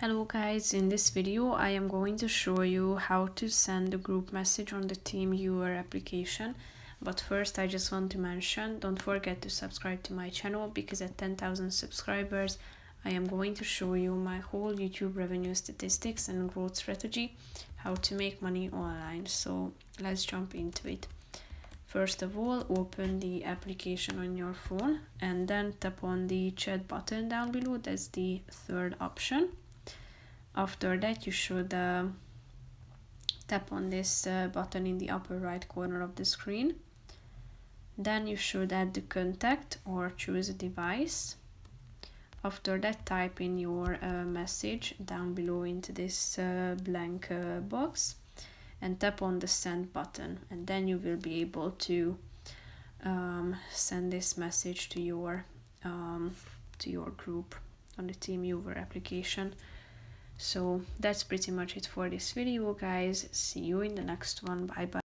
Hello guys, in this video I am going to show you how to send a group message on the TeamViewer application. But first I just want to mention, don't forget to subscribe to my channel because at 10,000 subscribers I am going to show you my whole YouTube revenue statistics and growth strategy, how to make money online. So let's jump into it. First of all, open the application on your phone and then tap on the chat button down below. That's the third option. After that, you should tap on this button in the upper right corner of the screen. Then you should add the contact or choose a device. After that, type in your message down below into this blank box and tap on the send button, and then you will be able to send this message to your group on the TeamViewer application. So that's pretty much it for this video, guys. See you in the next one. Bye bye.